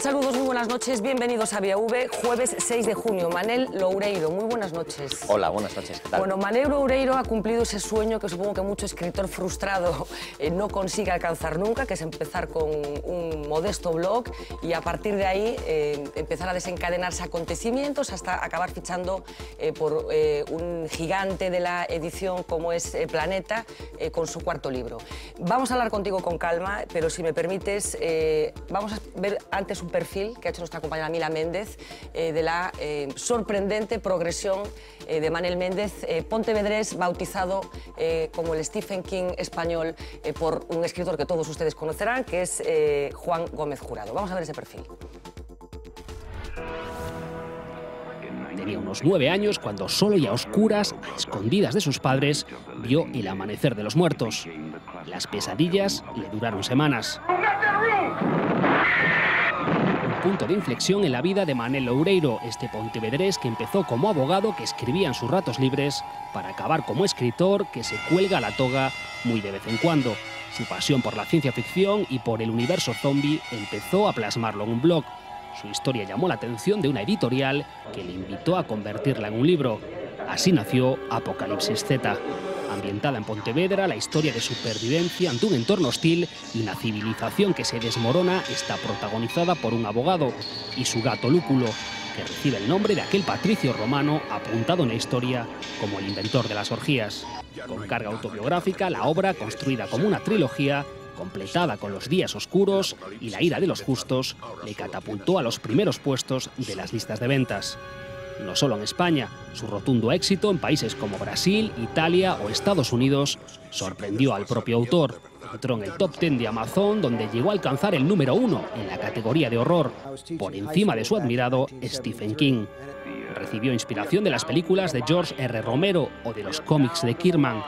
Saludos, muy buenas noches, bienvenidos a Vía V, jueves 6 de junio. Manel Loureiro, muy buenas noches. Hola, buenas noches, ¿qué tal? Bueno, Manel Loureiro ha cumplido ese sueño que supongo que mucho escritor frustrado no consigue alcanzar nunca, que es empezar con un modesto blog y a partir de ahí empezar a desencadenarse acontecimientos hasta acabar fichando por un gigante de la edición como es Planeta con su cuarto libro. Vamos a hablar contigo con calma, pero si me permites, vamos a ver antes un perfil que ha hecho nuestra compañera Mila Méndez de la sorprendente progresión de Manel Méndez, pontevedrés, bautizado como el Stephen King español por un escritor que todos ustedes conocerán, que es Juan Gómez Jurado. Vamos a ver ese perfil. Tenía unos 9 años cuando, solo y a oscuras, a escondidas de sus padres, vio el amanecer de los muertos. Las pesadillas le duraron semanas. Un punto de inflexión en la vida de Manel Loureiro, este pontevedrés que empezó como abogado que escribía en sus ratos libres para acabar como escritor que se cuelga la toga muy de vez en cuando. Su pasión por la ciencia ficción y por el universo zombie empezó a plasmarlo en un blog. Su historia llamó la atención de una editorial que le invitó a convertirla en un libro. Así nació Apocalipsis Z. Ambientada en Pontevedra, la historia de supervivencia ante un entorno hostil y una civilización que se desmorona está protagonizada por un abogado y su gato Lúculo, que recibe el nombre de aquel patricio romano apuntado en la historia como el inventor de las orgías. Con carga autobiográfica, la obra, construida como una trilogía, completada con Los días oscuros y La ira de los justos, le catapultó a los primeros puestos de las listas de ventas. No solo en España, su rotundo éxito en países como Brasil, Italia o Estados Unidos sorprendió al propio autor. Entró en el top 10 de Amazon, donde llegó a alcanzar el número 1 en la categoría de horror, por encima de su admirado Stephen King. Recibió inspiración de las películas de George R. Romero o de los cómics de Kirkman.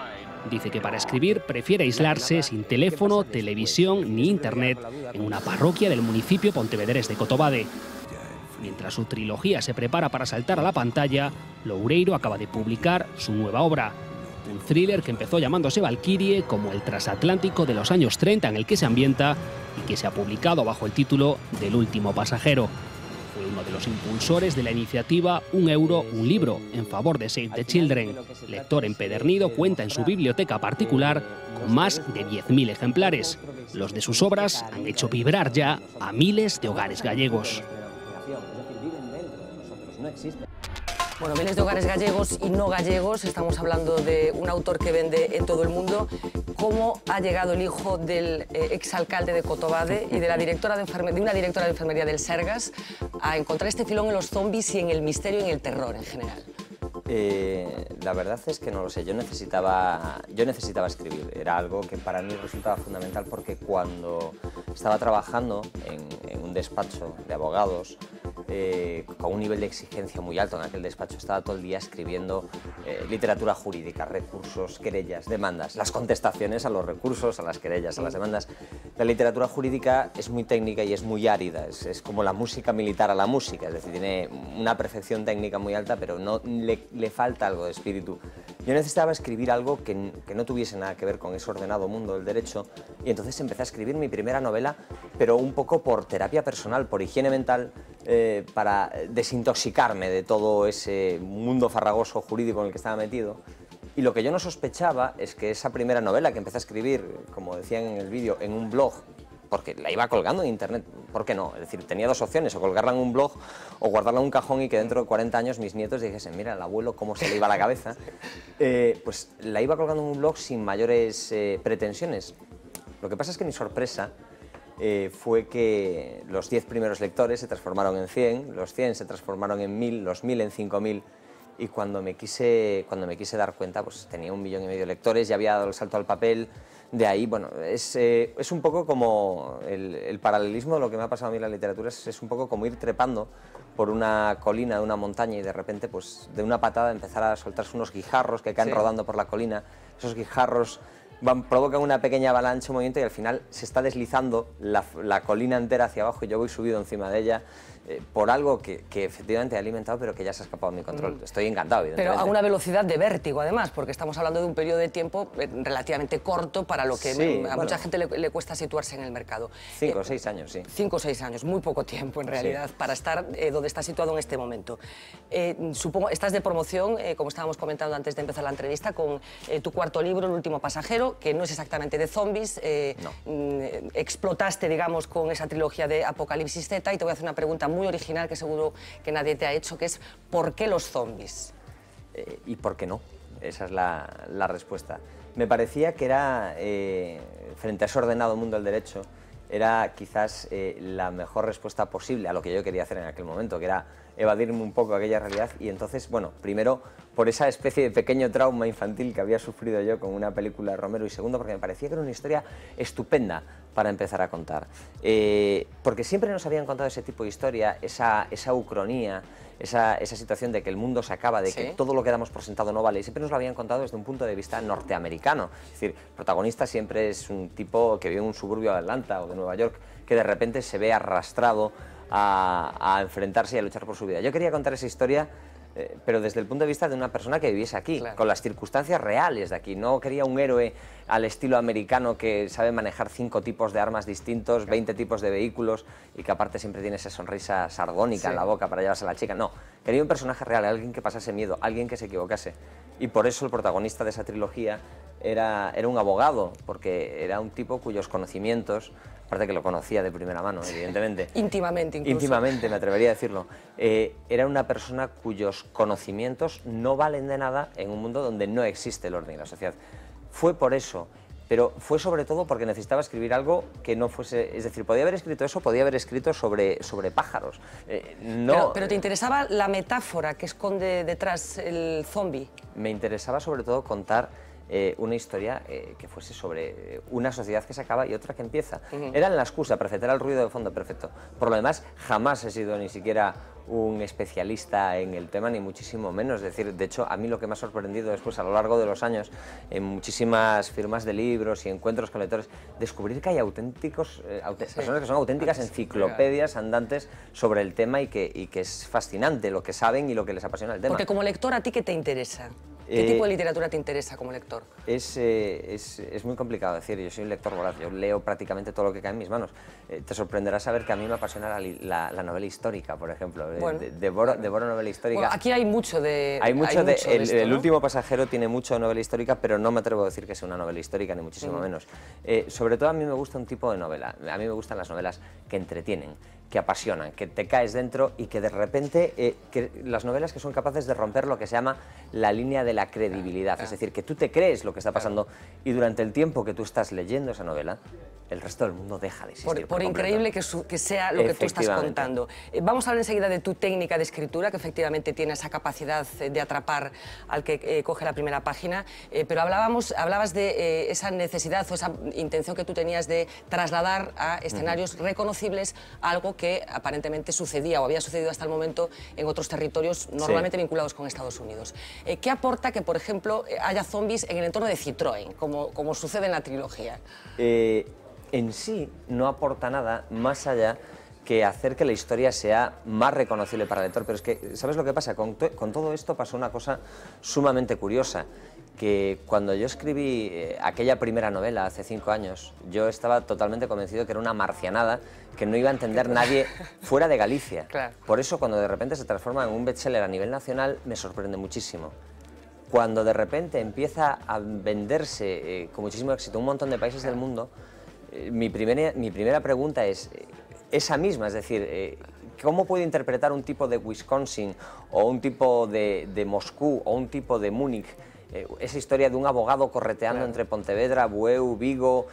Dice que para escribir prefiere aislarse sin teléfono, televisión ni internet en una parroquia del municipio pontevedrés de Cotobade. Mientras su trilogía se prepara para saltar a la pantalla, Loureiro acaba de publicar su nueva obra. Un thriller que empezó llamándose Valkyrie, como el transatlántico de los años 30 en el que se ambienta y que se ha publicado bajo el título del último pasajero. Fue uno de los impulsores de la iniciativa Un euro, un libro, en favor de Save the Children. Lector empedernido, cuenta en su biblioteca particular con más de 10.000 ejemplares. Los de sus obras han hecho vibrar ya a miles de hogares gallegos. Bueno, miles de hogares gallegos y no gallegos, estamos hablando de un autor que vende en todo el mundo. ¿Cómo ha llegado el hijo del exalcalde de Cotobade y de una directora de enfermería del Sergas a encontrar este filón en los zombies y en el misterio y en el terror en general? La verdad es que no lo sé, yo necesitaba escribir, era algo que para mí resultaba fundamental porque cuando estaba trabajando en un despacho de abogados, con un nivel de exigencia muy alto en aquel despacho, estaba todo el día escribiendo literatura jurídica, recursos, querellas, demandas, las contestaciones a los recursos, a las querellas, a las demandas. La literatura jurídica es muy técnica y es muy árida, es como la música militar a la música, es decir, tiene una perfección técnica muy alta, pero no le falta algo de espíritu. Yo necesitaba escribir algo que no tuviese nada que ver con ese ordenado mundo del derecho y entonces empecé a escribir mi primera novela, pero un poco por terapia personal, por higiene mental, para desintoxicarme de todo ese mundo farragoso jurídico en el que estaba metido. Y lo que yo no sospechaba es que esa primera novela que empecé a escribir, como decían en el vídeo, en un blog, porque la iba colgando en internet, ¿por qué no? Es decir, tenía dos opciones, o colgarla en un blog o guardarla en un cajón y que dentro de 40 años mis nietos dijesen, mira, el abuelo cómo se le iba la cabeza. Pues la iba colgando en un blog sin mayores pretensiones. Lo que pasa es que mi sorpresa fue que los 10 primeros lectores se transformaron en 100, los 100 se transformaron en 1000, los 1000 en 5000 y cuando me quise dar cuenta pues tenía 1,5 millones de lectores, ya había dado el salto al papel. De ahí, bueno, es un poco como el paralelismo de lo que me ha pasado a mí en la literatura, es un poco como ir trepando por una colina de una montaña y de repente, pues de una patada empezar a soltarse unos guijarros que caen rodando por la colina. Esos guijarros provocan una pequeña avalancha, un movimiento, y al final se está deslizando la colina entera hacia abajo y yo voy subido encima de ella por algo que efectivamente he alimentado, pero que ya se ha escapado de mi control. Estoy encantado, evidentemente. Pero a una velocidad de vértigo, además, porque estamos hablando de un periodo de tiempo relativamente corto para lo que a mucha gente le cuesta situarse en el mercado. 5 o 6 años, sí. 5 o 6 años, muy poco tiempo en realidad, para estar donde está situado en este momento. Supongo, estás de promoción, como estábamos comentando antes de empezar la entrevista, con tu cuarto libro, El último pasajero, que no es exactamente de zombies. Explotaste, digamos, con esa trilogía de Apocalipsis Z, y te voy a hacer una pregunta muy original que seguro que nadie te ha hecho, que es ¿por qué los zombies? ¿Y por qué no? Esa es la respuesta. Me parecía que era, frente a ese ordenado mundo del derecho, era quizás la mejor respuesta posible a lo que yo quería hacer en aquel momento, que era evadirme un poco aquella realidad. Y entonces, bueno, primero por esa especie de pequeño trauma infantil que había sufrido yo con una película de Romero, y segundo porque me parecía que era una historia estupenda para empezar a contar. Porque siempre nos habían contado ese tipo de historia, esa ucronía, esa situación de que el mundo se acaba, de que todo lo que damos por sentado no vale, y siempre nos lo habían contado desde un punto de vista norteamericano. Es decir, el protagonista siempre es un tipo que vive en un suburbio de Atlanta o de Nueva York, que de repente se ve arrastrado a enfrentarse y a luchar por su vida. Yo quería contar esa historia, pero desde el punto de vista de una persona que viviese aquí, con las circunstancias reales de aquí. No quería un héroe al estilo americano que sabe manejar 5 tipos de armas distintos, 20 tipos de vehículos, y que aparte siempre tiene esa sonrisa sardónica en la boca para llevarse a la chica. No, quería un personaje real, alguien que pasase miedo, alguien que se equivocase. Y por eso el protagonista de esa trilogía era un abogado, porque era un tipo cuyos conocimientos, aparte que lo conocía de primera mano, evidentemente. Íntimamente, incluso. Íntimamente, me atrevería a decirlo. Era una persona cuyos conocimientos no valen de nada en un mundo donde no existe el orden y la sociedad. Fue por eso, pero fue sobre todo porque necesitaba escribir algo que no fuese... Es decir, podía haber escrito eso, podía haber escrito sobre pájaros. Pero ¿te interesaba la metáfora que esconde detrás el zombie? Me interesaba sobre todo contar una historia que fuese sobre una sociedad que se acaba y otra que empieza. Era la excusa perfecta, era el ruido de fondo perfecto. Por lo demás, jamás he sido ni siquiera un especialista en el tema, ni muchísimo menos. Es decir, de hecho, a mí lo que me ha sorprendido después, a lo largo de los años, en muchísimas firmas de libros y encuentros con lectores, descubrir que hay auténticos, personas que son auténticas enciclopedias andantes sobre el tema, y que es fascinante lo que saben y lo que les apasiona el tema. Porque como lector, ¿a ti qué te interesa? ¿Qué tipo de literatura te interesa como lector? Es muy complicado decir, yo soy un lector voraz, yo leo prácticamente todo lo que cae en mis manos. Te sorprenderá saber que a mí me apasiona la novela histórica, por ejemplo. Bueno, devoro novela histórica. Bueno, aquí hay mucho de... El último pasajero tiene mucho de novela histórica, pero no me atrevo a decir que sea una novela histórica, ni muchísimo menos. Sobre todo a mí me gusta un tipo de novela. A mí me gustan las novelas que entretienen, que apasionan, que te caes dentro y que de repente, las novelas que son capaces de romper lo que se llama la línea de la credibilidad, es decir, que tú te crees lo que está pasando y durante el tiempo que tú estás leyendo esa novela, el resto del mundo deja de existir. Por increíble que sea lo que tú estás contando. Vamos a hablar enseguida de tu técnica de escritura, que efectivamente tiene esa capacidad de atrapar al que coge la primera página, pero hablabas de esa necesidad o esa intención que tú tenías de trasladar a escenarios reconocibles algo que aparentemente sucedía o había sucedido hasta el momento en otros territorios normalmente vinculados con Estados Unidos. ¿Qué aporta que, por ejemplo, haya zombies en el entorno de Citroën, como sucede en la trilogía? En sí no aporta nada más allá que hacer que la historia sea más reconocible para el lector. Pero es que, ¿sabes lo que pasa? Con todo esto pasó una cosa sumamente curiosa, que cuando yo escribí aquella primera novela hace 5 años, yo estaba totalmente convencido que era una marcianada que no iba a entender nadie fuera de Galicia. Por eso, cuando de repente se transforma en un bestseller a nivel nacional, me sorprende muchísimo. Cuando de repente empieza a venderse con muchísimo éxito en un montón de países del mundo, mi primera pregunta es esa misma, es decir, ¿cómo puedo interpretar un tipo de Wisconsin o un tipo de Moscú o un tipo de Múnich esa historia de un abogado correteando entre Pontevedra, Bueu, Vigo...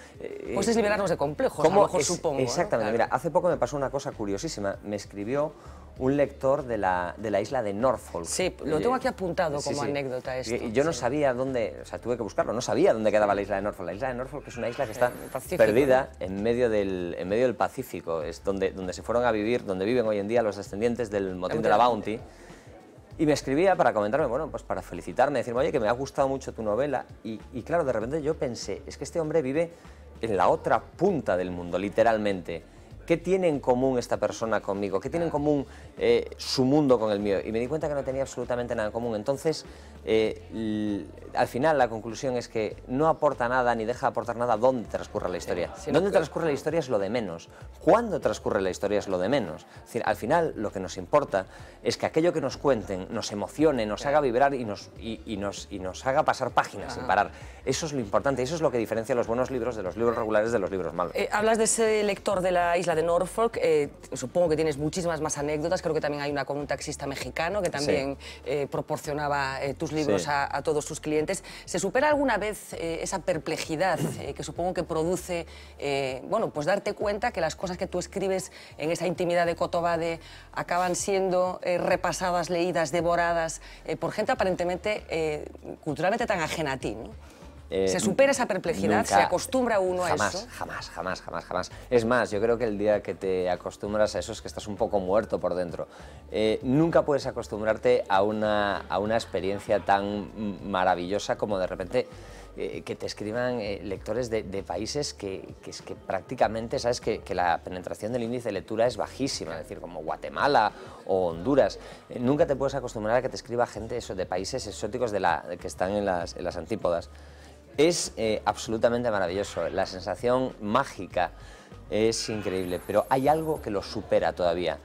Pues es liberarnos de complejos, a lo mejor supongo. Exactamente, mira, hace poco me pasó una cosa curiosísima, me escribió un lector de la isla de Norfolk. Sí, lo tengo aquí apuntado como anécdota esto. Yo no sabía dónde, o sea, tuve que buscarlo, no sabía dónde quedaba la isla de Norfolk. La isla de Norfolk es una isla que está perdida en medio del Pacífico, es donde se fueron a vivir, donde viven hoy en día los descendientes del motín de la Bounty. Y me escribía para comentarme, bueno, pues para felicitarme, decirme, oye, que me ha gustado mucho tu novela. Y claro, de repente yo pensé, es que este hombre vive en la otra punta del mundo, literalmente. ¿Qué tiene en común esta persona conmigo? ¿Qué tiene en común su mundo con el mío? Y me di cuenta que no tenía absolutamente nada en común. Entonces, al final, la conclusión es que no aporta nada ni deja de aportar nada dónde transcurre la historia. Dónde transcurre la historia es lo de menos. Cuándo transcurre la historia es lo de menos. Es decir, al final, lo que nos importa es que aquello que nos cuenten nos emocione, nos haga vibrar y nos haga pasar páginas sin parar. Eso es lo importante, eso es lo que diferencia los buenos libros de los libros regulares de los libros malos. Hablas de ese lector de la isla de Norfolk, supongo que tienes muchísimas más anécdotas, creo que también hay una con un taxista mexicano que también proporcionaba tus libros a todos sus clientes. ¿Se supera alguna vez esa perplejidad que supongo que produce, bueno, pues darte cuenta que las cosas que tú escribes en esa intimidad de Cotobade acaban siendo repasadas, leídas, devoradas por gente aparentemente culturalmente tan ajena a ti, ¿no? ¿Se supera esa perplejidad? Nunca, ¿Se acostumbra uno a eso? Jamás. Es más, yo creo que el día que te acostumbras a eso es que estás un poco muerto por dentro. Nunca puedes acostumbrarte a una experiencia tan maravillosa como de repente que te escriban lectores de países que es que prácticamente sabes que la penetración del índice de lectura es bajísima, es decir, como Guatemala o Honduras. Nunca te puedes acostumbrar a que te escriba gente de países exóticos que están en las antípodas. Es absolutamente maravilloso, la sensación mágica es increíble, pero hay algo que lo supera todavía,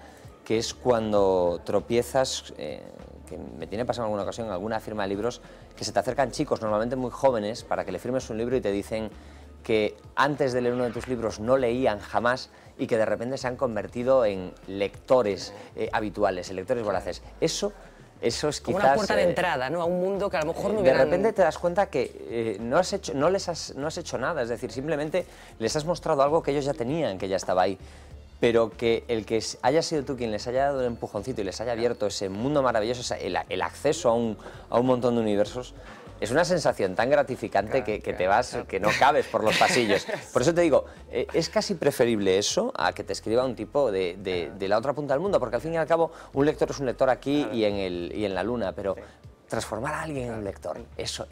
que es cuando tropiezas, que me tiene pasado en alguna ocasión en alguna firma de libros, que se te acercan chicos, normalmente muy jóvenes, para que le firmes un libro y te dicen que antes de leer uno de tus libros no leían jamás y que de repente se han convertido en lectores habituales, en lectores voraces. Eso es quizás... Una puerta de entrada, ¿no? A un mundo que a lo mejor no hubieran... De repente te das cuenta que no has hecho nada, es decir, simplemente les has mostrado algo que ellos ya tenían, que ya estaba ahí, pero que el que haya sido tú quien les haya dado un empujoncito y les haya abierto ese mundo maravilloso, el acceso a un montón de universos, es una sensación tan gratificante que te vas, que no cabes por los pasillos. Por eso te digo, es casi preferible eso a que te escriba un tipo de la otra punta del mundo, porque al fin y al cabo un lector es un lector aquí y en la luna, pero transformar a alguien en un lector, eso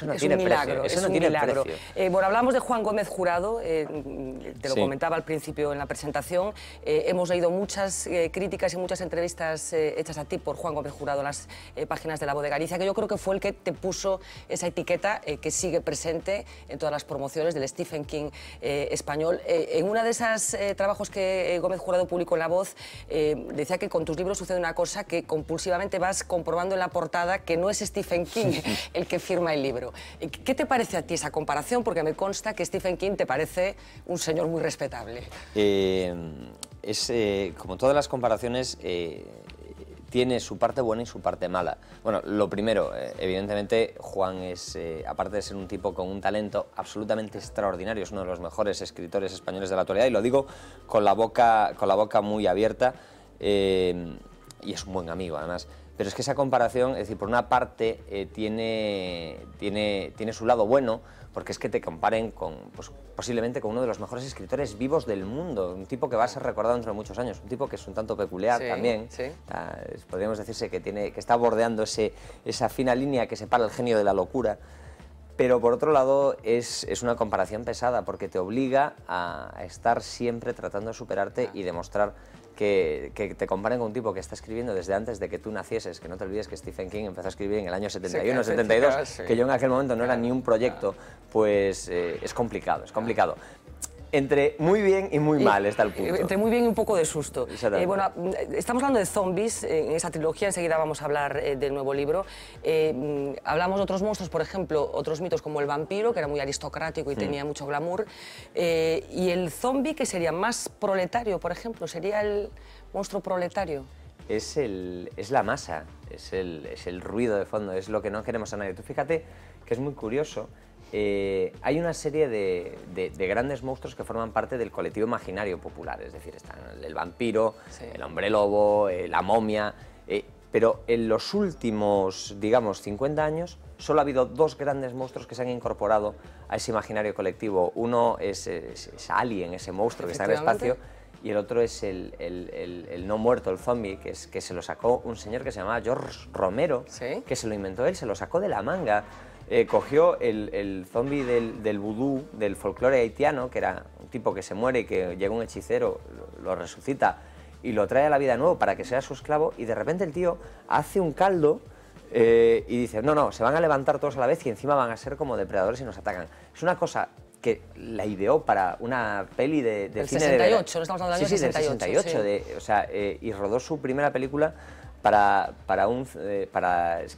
no tiene precio. Eso no tiene precio. Bueno, hablamos de Juan Gómez Jurado, te lo comentaba al principio en la presentación. Hemos leído muchas críticas y muchas entrevistas hechas a ti por Juan Gómez Jurado en las páginas de La Voz de Galicia, que yo creo que fue el que te puso esa etiqueta que sigue presente en todas las promociones del Stephen King español. En uno de esos trabajos que Gómez Jurado publicó en La Voz, decía que con tus libros sucede una cosa, que compulsivamente vas comprobando en la portada que no es Stephen King el que firma el libro. ¿Qué te parece a ti esa comparación? Porque me consta que Stephen King te parece un señor muy respetable. Como todas las comparaciones, tiene su parte buena y su parte mala. Bueno, lo primero, evidentemente, Juan es, aparte de ser un tipo con un talento absolutamente extraordinario, es uno de los mejores escritores españoles de la actualidad, y lo digo con la boca muy abierta, y es un buen amigo, además. Pero es que esa comparación, es decir, por una parte tiene su lado bueno, porque es que te comparen pues, posiblemente con uno de los mejores escritores vivos del mundo, un tipo que va a ser recordado dentro de muchos años, un tipo que es un tanto peculiar también. Podríamos decirse que está bordeando esa fina línea que separa el genio de la locura. Pero por otro lado es una comparación pesada, porque te obliga a estar siempre tratando de superarte y demostrar que te comparen con un tipo que está escribiendo desde antes de que tú nacieses, que no te olvides que Stephen King empezó a escribir en el año 71, 72, que yo en aquel momento no era ni un proyecto, pues es complicado, es complicado. Entre muy bien y muy mal está el punto. Entre muy bien y un poco de susto. Bueno, estamos hablando de zombies en esa trilogía, enseguida vamos a hablar del nuevo libro. Hablamos de otros monstruos, por ejemplo, otros mitos como el vampiro, que era muy aristocrático y tenía mucho glamour, y el zombie, que sería más proletario, por ejemplo, sería el monstruo proletario. Es la masa, es el ruido de fondo, es lo que no queremos a nadie. Tú fíjate que es muy curioso. Hay una serie de grandes monstruos que forman parte del colectivo imaginario popular, es decir, están el vampiro, el hombre lobo, la momia, pero en los últimos, digamos, 50 años solo ha habido dos grandes monstruos que se han incorporado a ese imaginario colectivo. Uno es Alien, ese monstruo que está en el espacio, y el otro es el no muerto, el zombie, que se lo sacó un señor que se llamaba George Romero, ¿Sí? que se lo inventó él, se lo sacó de la manga. Cogió el zombie del vudú, del folclore haitiano, que era un tipo que se muere y que llega un hechicero, lo resucita y lo trae a la vida de nuevo para que sea su esclavo, y de repente el tío hace un caldo y dice, no, se van a levantar todos a la vez y encima van a ser como depredadores y nos atacan. Es una cosa que la ideó para una peli de cine 68, de... no estamos hablando del año 68. Del 68, sí. Y rodó su primera película para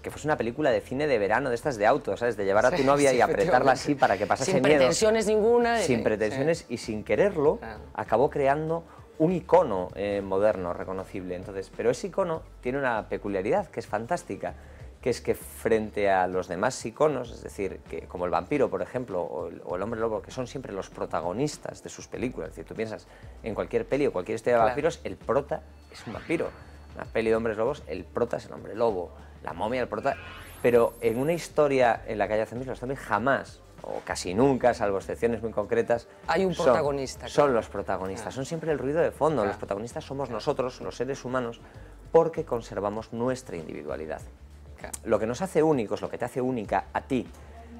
que fuese una película de cine de verano, de estas de auto, ¿sabes? De llevar a tu novia y apretarla así para que pasase miedo. Sin pretensiones ninguna. Sin pretensiones, y sin quererlo, acabó creando un icono moderno, reconocible. Entonces, pero ese icono tiene una peculiaridad que es fantástica, que es que frente a los demás iconos, es decir, que como el vampiro, por ejemplo, o el hombre lobo, que son siempre los protagonistas de sus películas, es decir, tú piensas en cualquier peli o cualquier historia de vampiros, el prota es un vampiro. Una peli de hombres lobos, el prota es el hombre lobo, la momia, el prota... Pero en una historia en la que haya zombies, los zombies jamás, o casi nunca, salvo excepciones muy concretas... Hay un protagonista. Son los protagonistas, son siempre el ruido de fondo. Los protagonistas somos nosotros, los seres humanos, porque conservamos nuestra individualidad. Lo que nos hace únicos, lo que te hace única a ti,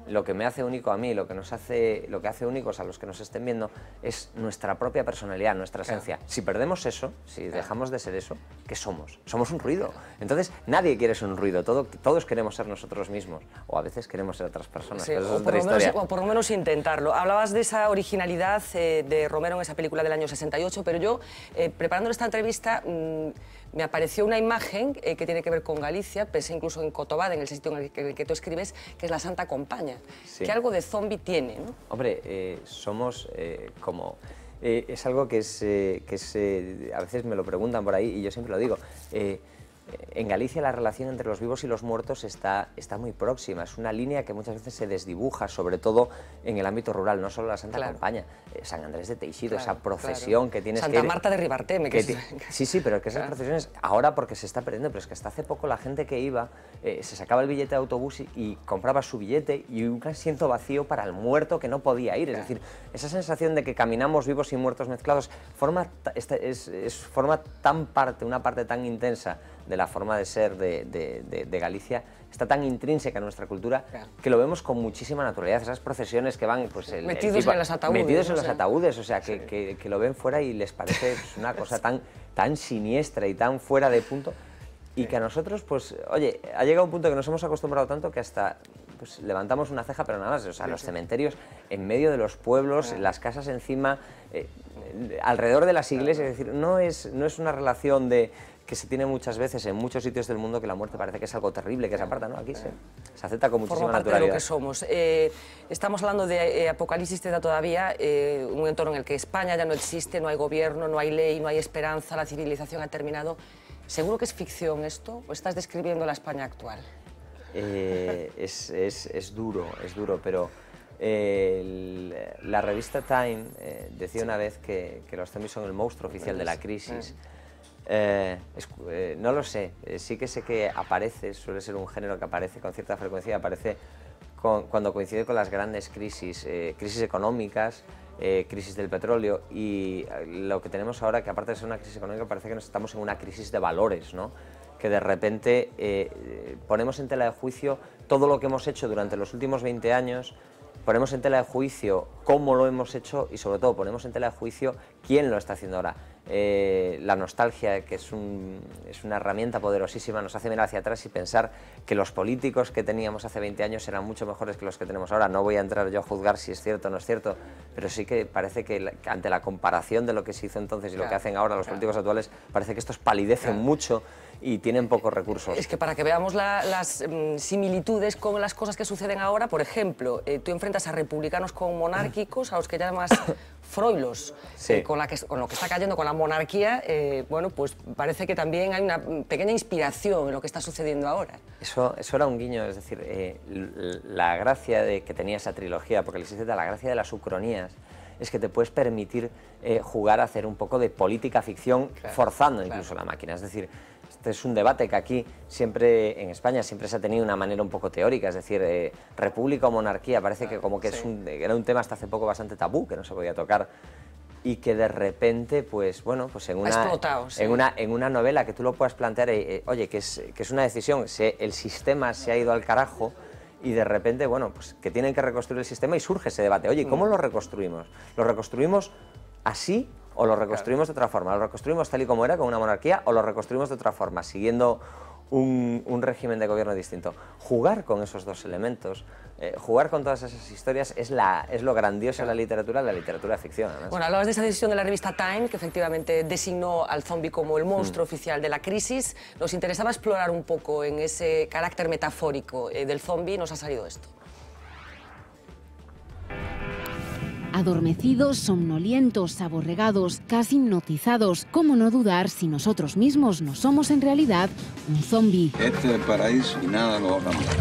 lo que me hace único a mí, lo que hace únicos a los que nos estén viendo, es nuestra propia personalidad, nuestra esencia. Si perdemos eso, si dejamos de ser eso, ¿qué somos? Somos un ruido. Entonces, nadie quiere ser un ruido, todos queremos ser nosotros mismos, o a veces queremos ser otras personas, sí, pero eso es otra historia. O por lo menos intentarlo. Hablabas de esa originalidad de Romero en esa película del año 68, pero yo, preparando esta entrevista, me apareció una imagen que tiene que ver con Galicia, pensé incluso en Cotobade, en el sitio en el que tú escribes, que es la Santa Compaña, que algo de zombie tiene, ¿no? Hombre, somos como... es algo que a veces me lo preguntan por ahí y yo siempre lo digo. En Galicia la relación entre los vivos y los muertos está muy próxima. Es una línea que muchas veces se desdibuja, sobre todo en el ámbito rural, no solo la Santa Compaña, San Andrés de Teixido, esa procesión que tienes Santa Marta de Ribarteme. Sí, pero que esas procesiones ahora porque se está perdiendo, pero es que hasta hace poco la gente que iba se sacaba el billete de autobús y compraba su billete y un asiento vacío para el muerto que no podía ir. Es decir, esa sensación de que caminamos vivos y muertos mezclados forma una parte tan intensa de la forma de ser de Galicia, está tan intrínseca en nuestra cultura que lo vemos con muchísima naturalidad. Esas procesiones que van pues, metidos en los ataúdes. Metidos en los ataúdes, o sea, que lo ven fuera y les parece pues, una cosa tan siniestra y tan fuera de punto. Y que a nosotros, pues, oye, ha llegado un punto que nos hemos acostumbrado tanto que hasta pues, levantamos una ceja, pero nada más. O sea, los cementerios en medio de los pueblos, las casas encima, alrededor de las iglesias, es decir, no es una relación que se tiene muchas veces en muchos sitios del mundo, que la muerte parece que es algo terrible, que se aparta, ¿no? Aquí se acepta con muchísima naturalidad. Forma parte de lo que somos. Estamos hablando de Apocalipsis Teta todavía, un entorno en el que España ya no existe, no hay gobierno, no hay ley, no hay esperanza, la civilización ha terminado. ¿Seguro que es ficción esto o estás describiendo la España actual? Es duro, pero la revista Time decía una vez que los zombies son el monstruo oficial de la crisis. No lo sé, sí que sé que aparece, suele ser un género que aparece con cierta frecuencia, aparece cuando coincide con las grandes crisis económicas, crisis del petróleo, y lo que tenemos ahora, que aparte de ser una crisis económica, parece que nos estamos en una crisis de valores, ¿no? Que de repente ponemos en tela de juicio todo lo que hemos hecho durante los últimos 20 años, ponemos en tela de juicio cómo lo hemos hecho y sobre todo ponemos en tela de juicio quién lo está haciendo ahora. La nostalgia, que es una herramienta poderosísima, nos hace mirar hacia atrás y pensar que los políticos que teníamos hace 20 años eran mucho mejores que los que tenemos ahora. No voy a entrar yo a juzgar si es cierto o no es cierto, pero sí que parece que ante la comparación de lo que se hizo entonces y lo que hacen ahora los políticos actuales, parece que estos palidecen mucho y tienen pocos recursos. Es que para que veamos las similitudes con las cosas que suceden ahora, por ejemplo, tú enfrentas a republicanos con monárquicos, a los que llamas froilos, con lo que está cayendo con la monarquía, bueno, pues parece que también hay una pequeña inspiración en lo que está sucediendo ahora. Eso era un guiño, es decir, la gracia que tenía esa trilogía, porque la gracia de las ucronías es que te puedes permitir jugar a hacer un poco de política ficción, forzando incluso la máquina, es decir, este es un debate que aquí siempre, en España, siempre se ha tenido una manera un poco teórica, es decir, república o monarquía, parece que como que era un tema hasta hace poco bastante tabú, que no se podía tocar. y que de repente, pues bueno, pues en una novela que tú lo puedas plantear, oye, que es una decisión, el sistema se ha ido al carajo y de repente, bueno, pues que tienen que reconstruir el sistema y surge ese debate, oye, ¿cómo lo reconstruimos? ¿Lo reconstruimos así o lo reconstruimos de otra forma? ¿Lo reconstruimos tal y como era, con una monarquía, o lo reconstruimos de otra forma, siguiendo un régimen de gobierno distinto? Jugar con esos dos elementos, jugar con todas esas historias es lo grandioso de la literatura de ficción, además. Bueno, hablabas de esa decisión de la revista Time, que efectivamente designó al zombie como el monstruo oficial de la crisis. Nos interesaba explorar un poco en ese carácter metafórico del zombie. Nos ha salido esto. Adormecidos, somnolientos, aborregados, casi hipnotizados. ¿Cómo no dudar si nosotros mismos no somos en realidad un zombie? Este es el paraíso y nada lo va a cambiar.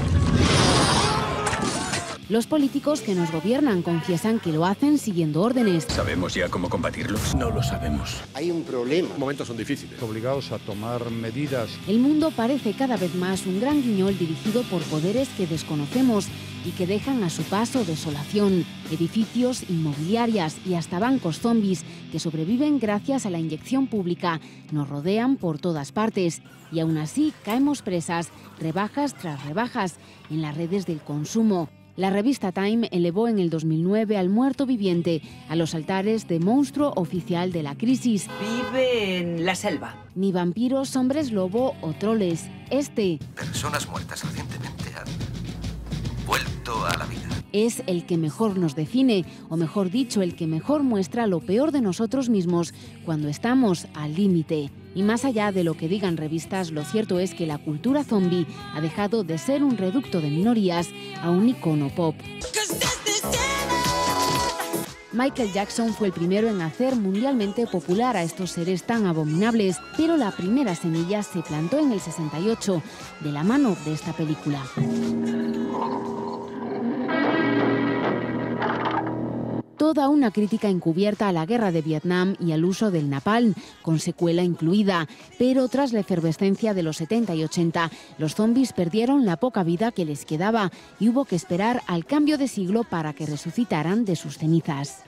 Los políticos que nos gobiernan confiesan que lo hacen siguiendo órdenes. ¿Sabemos ya cómo combatirlos? No lo sabemos. Hay un problema. Los momentos son difíciles. Obligados a tomar medidas. El mundo parece cada vez más un gran guiñol dirigido por poderes que desconocemos y que dejan a su paso desolación, edificios, inmobiliarias y hasta bancos zombies que sobreviven gracias a la inyección pública. Nos rodean por todas partes y aún así caemos presas, rebajas tras rebajas, en las redes del consumo. La revista Time elevó en el 2009 al muerto viviente a los altares de monstruo oficial de la crisis. Vive en la selva. Ni vampiros, hombres lobo o troles. Personas muertas recientemente han vuelto a la vida. Es el que mejor nos define, o mejor dicho, el que mejor muestra lo peor de nosotros mismos cuando estamos al límite. Y más allá de lo que digan revistas, lo cierto es que la cultura zombie ha dejado de ser un reducto de minorías a un icono pop. Michael Jackson fue el primero en hacer mundialmente popular a estos seres tan abominables, pero la primera semilla se plantó en el 68, de la mano de esta película. Toda una crítica encubierta a la guerra de Vietnam y al uso del napalm, con secuela incluida. Pero tras la efervescencia de los 70 y 80, los zombies perdieron la poca vida que les quedaba y hubo que esperar al cambio de siglo para que resucitaran de sus cenizas.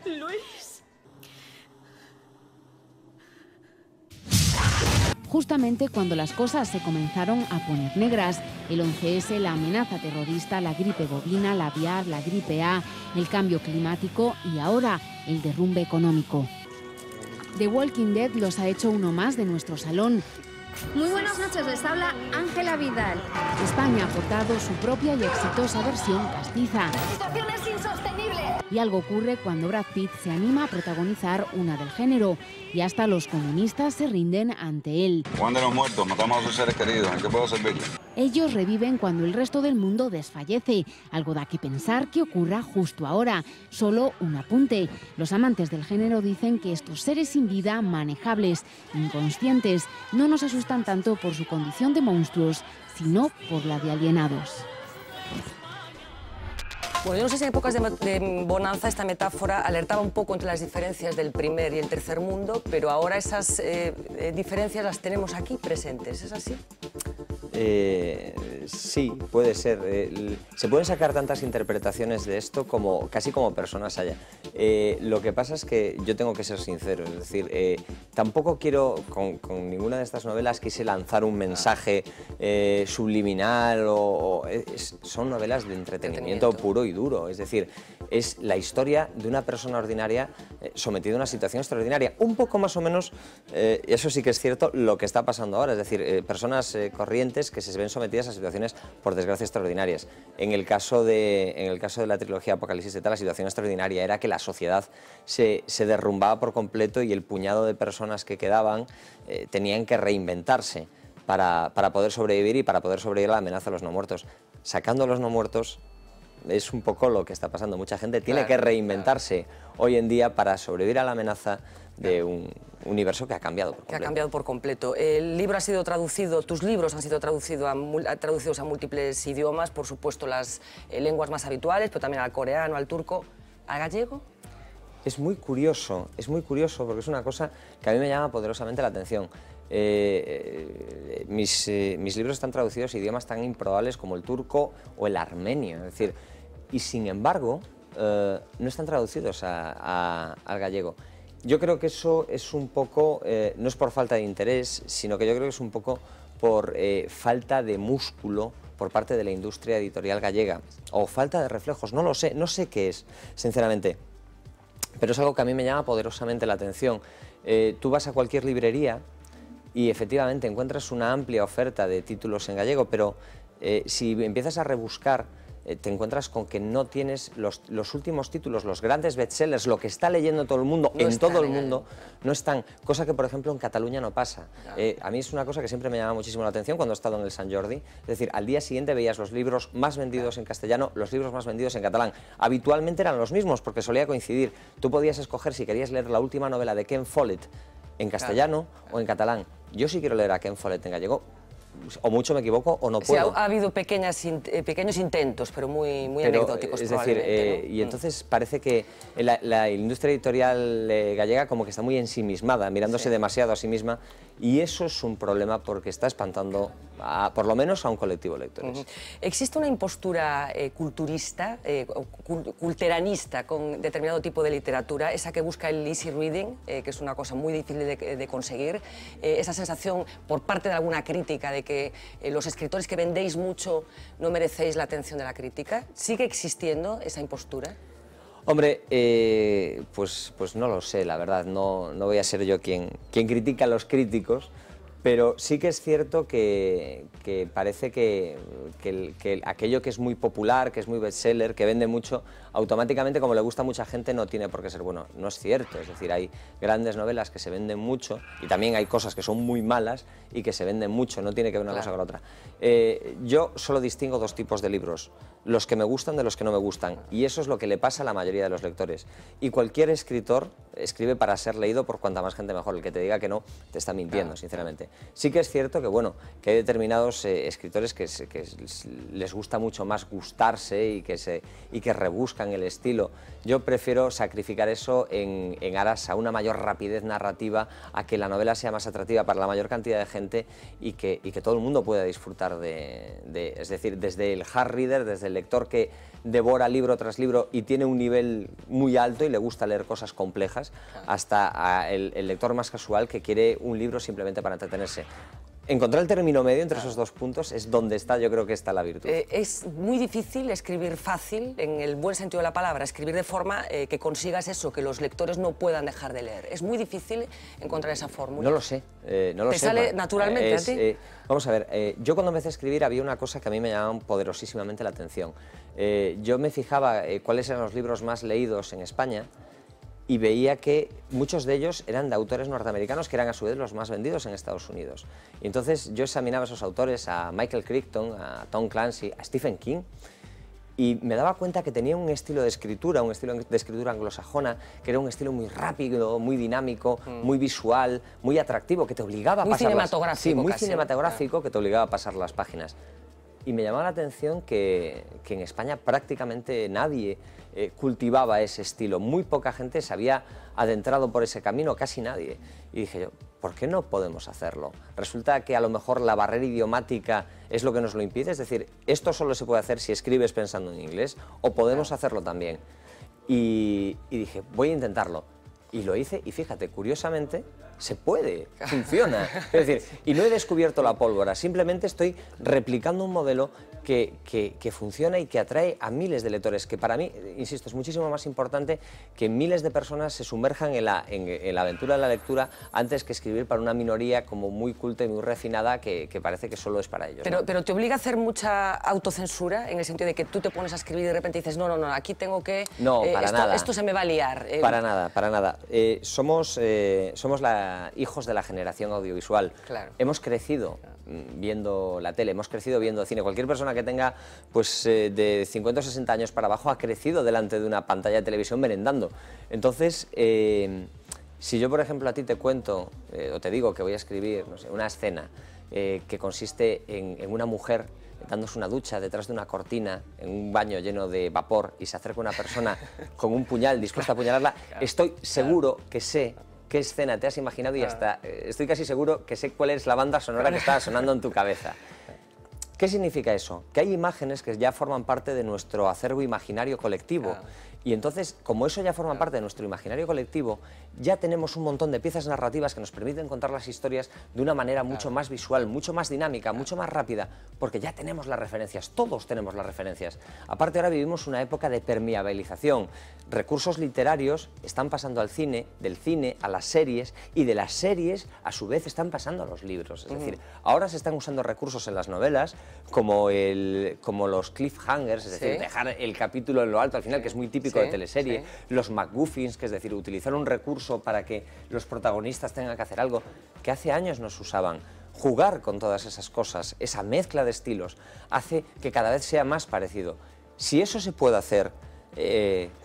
Justamente cuando las cosas se comenzaron a poner negras, el 11S, la amenaza terrorista, la gripe bovina, la aviar, la gripe A, el cambio climático y ahora el derrumbe económico. The Walking Dead los ha hecho uno más de nuestro salón. Muy buenas noches, les habla Ángela Vidal. España ha aportado su propia y exitosa versión castiza. La situación es insostenible. Y algo ocurre cuando Brad Pitt se anima a protagonizar una del género y hasta los comunistas se rinden ante él. Juan de los muertos, matamos a sus seres queridos, ¿en qué puedo servirle? Ellos reviven cuando el resto del mundo desfallece. Algo da que pensar que ocurra justo ahora. Solo un apunte. Los amantes del género dicen que estos seres sin vida, manejables, inconscientes, no nos asustan tanto por su condición de monstruos, sino por la de alienados. Bueno, yo no sé si en épocas de bonanza esta metáfora alertaba un poco entre las diferencias del primer y el tercer mundo, pero ahora esas diferencias las tenemos aquí presentes, ¿es así? Sí, puede ser. Se pueden sacar tantas interpretaciones de esto casi como personas haya. Lo que pasa es que yo tengo que ser sincero, es decir, tampoco quiero, con ninguna de estas novelas quise lanzar un mensaje subliminal son novelas de entretenimiento puro y duro, es decir, es la historia de una persona ordinaria sometida a una situación extraordinaria, un poco más o menos, eso sí que es cierto, lo que está pasando ahora, es decir, personas corrientes que se ven sometidas a situaciones, por desgracia, extraordinarias. En el caso de la trilogía Apocalipsis Z, la situación extraordinaria era que la sociedad se derrumbaba por completo y el puñado de personas que quedaban tenían que reinventarse para poder sobrevivir y para poder sobrevivir a la amenaza de los no muertos. Sacando a los no muertos es un poco lo que está pasando. Mucha gente tiene que reinventarse hoy en día para sobrevivir a la amenaza de un universo que ha cambiado por completo. Que ha cambiado por completo. El libro ha sido traducido, tus libros han sido traducidos a múltiples idiomas, por supuesto las lenguas más habituales, pero también al coreano, al turco, al gallego. Es muy curioso porque es una cosa que a mí me llama poderosamente la atención. Mis libros están traducidos a idiomas tan improbables como el turco o el armenio, es decir, y sin embargo no están traducidos al gallego. Yo creo que eso es un poco, no es por falta de interés, sino que yo creo que es un poco por falta de músculo por parte de la industria editorial gallega, o falta de reflejos, no lo sé, no sé qué es, sinceramente, pero es algo que a mí me llama poderosamente la atención. Tú vas a cualquier librería y efectivamente encuentras una amplia oferta de títulos en gallego, pero si empiezas a rebuscar, te encuentras con que no tienes los últimos títulos, los grandes bestsellers, lo que está leyendo todo el mundo, no en todo el mundo, no están, cosa que por ejemplo en Cataluña no pasa. A mí es una cosa que siempre me llama muchísimo la atención cuando he estado en el Sant Jordi, es decir, al día siguiente veías los libros más vendidos en castellano, los libros más vendidos en catalán. Habitualmente eran los mismos porque solía coincidir. Tú podías escoger si querías leer la última novela de Ken Follett en castellano o en catalán. Yo sí quiero leer a Ken Follett en gallego. O mucho me equivoco o no puedo. Sí, ha habido pequeños intentos, pero muy anecdóticos. Es decir, ¿no? Y entonces parece que la industria editorial gallega como que está muy ensimismada, mirándose demasiado a sí misma, y eso es un problema porque está espantando, por lo menos, a un colectivo de lectores. ¿Existe una impostura culturista, culteranista con determinado tipo de literatura, esa que busca el easy reading, que es una cosa muy difícil de conseguir, esa sensación por parte de alguna crítica de que los escritores que vendéis mucho no merecéis la atención de la crítica? ¿Sigue existiendo esa impostura? Hombre, pues no lo sé, la verdad, no voy a ser yo quien critica a los críticos, pero sí que es cierto que parece que aquello que es muy popular, que es muy bestseller, que vende mucho, automáticamente, como le gusta a mucha gente, no tiene por qué ser bueno. No es cierto, es decir, hay grandes novelas que se venden mucho y también hay cosas que son muy malas y que se venden mucho, no tiene que ver una cosa con la otra. Yo solo distingo dos tipos de libros, los que me gustan de los que no me gustan, y eso es lo que le pasa a la mayoría de los lectores. Y cualquier escritor escribe para ser leído por cuanta más gente mejor. El que te diga que no, te está mintiendo, sinceramente. Sí que es cierto que, bueno, que hay determinados escritores que les gusta mucho más gustarse y que rebuscan el estilo. Yo prefiero sacrificar eso en aras a una mayor rapidez narrativa, a que la novela sea más atractiva para la mayor cantidad de gente y que todo el mundo pueda disfrutar es decir, desde el hard reader, desde el lector que devora libro tras libro y tiene un nivel muy alto y le gusta leer cosas complejas, hasta el lector más casual que quiere un libro simplemente para entretenerse. Encontrar el término medio entre esos dos puntos es donde está, yo creo que está la virtud. Es muy difícil escribir fácil, en el buen sentido de la palabra, escribir de forma que consigas eso, que los lectores no puedan dejar de leer. Es muy difícil encontrar esa fórmula. No lo sé, no lo sé. ¿Te sale naturalmente a ti? Vamos a ver, yo cuando empecé a escribir había una cosa que a mí me llamaba poderosísimamente la atención. Yo me fijaba cuáles eran los libros más leídos en España, y veía que muchos de ellos eran de autores norteamericanos que eran a su vez los más vendidos en Estados Unidos. Y entonces yo examinaba a esos autores, a Michael Crichton, a Tom Clancy, a Stephen King, y me daba cuenta que tenía un estilo de escritura anglosajona, que era un estilo muy rápido, muy dinámico, muy visual, muy atractivo, que te obligaba a pasar cinematográfico. Sí, muy cinematográfico, que te obligaba a pasar las páginas. Y me llamaba la atención que en España prácticamente nadie cultivaba ese estilo. Muy poca gente se había adentrado por ese camino, casi nadie. Y dije yo, ¿por qué no podemos hacerlo? Resulta que a lo mejor la barrera idiomática es lo que nos lo impide. Es decir, esto solo se puede hacer si escribes pensando en inglés, o podemos hacerlo también. Y dije, voy a intentarlo. Y lo hice, y fíjate, curiosamente, se puede, funciona. Es decir, y no he descubierto la pólvora, simplemente estoy replicando un modelo que funciona y que atrae a miles de lectores, que para mí, insisto, es muchísimo más importante que miles de personas se sumerjan en la aventura de la lectura antes que escribir para una minoría como muy culta y muy refinada que parece que solo es para ellos. Pero te obliga a hacer mucha autocensura, en el sentido de que tú te pones a escribir y de repente dices, no, aquí tengo que... No, para nada. Esto se me va a liar. Para nada, para nada. Somos hijos de la generación audiovisual. Claro. Hemos crecido viendo la tele, hemos crecido viendo cine. Cualquier persona que tenga pues, de 50 o 60 años para abajo ha crecido delante de una pantalla de televisión merendando. Entonces, si yo, por ejemplo, a ti te cuento o te digo que voy a escribir, no sé, una escena que consiste en una mujer dándose una ducha detrás de una cortina en un baño lleno de vapor y se acerca una persona con un puñal dispuesta a apuñalarla, estoy seguro que sé qué escena te has imaginado y hasta estoy casi seguro que sé cuál es la banda sonora que estaba sonando en tu cabeza. ¿Qué significa eso? Que hay imágenes que ya forman parte de nuestro acervo imaginario colectivo Y entonces, como eso ya forma parte de nuestro imaginario colectivo, ya tenemos un montón de piezas narrativas que nos permiten contar las historias de una manera mucho más visual, mucho más dinámica, mucho más rápida, porque ya tenemos las referencias, todos tenemos las referencias. Aparte, ahora vivimos una época de permeabilización. Recursos literarios están pasando al cine, del cine a las series, y de las series, a su vez, están pasando a los libros. Es decir, ahora se están usando recursos en las novelas, como los cliffhangers, es decir, dejar el capítulo en lo alto al final, que es muy típico de teleserie, los MacGuffins, que es decir, utilizar un recurso para que los protagonistas tengan que hacer algo, que hace años no se usaban. Jugar con todas esas cosas, esa mezcla de estilos, hace que cada vez sea más parecido. Si eso se puede hacer,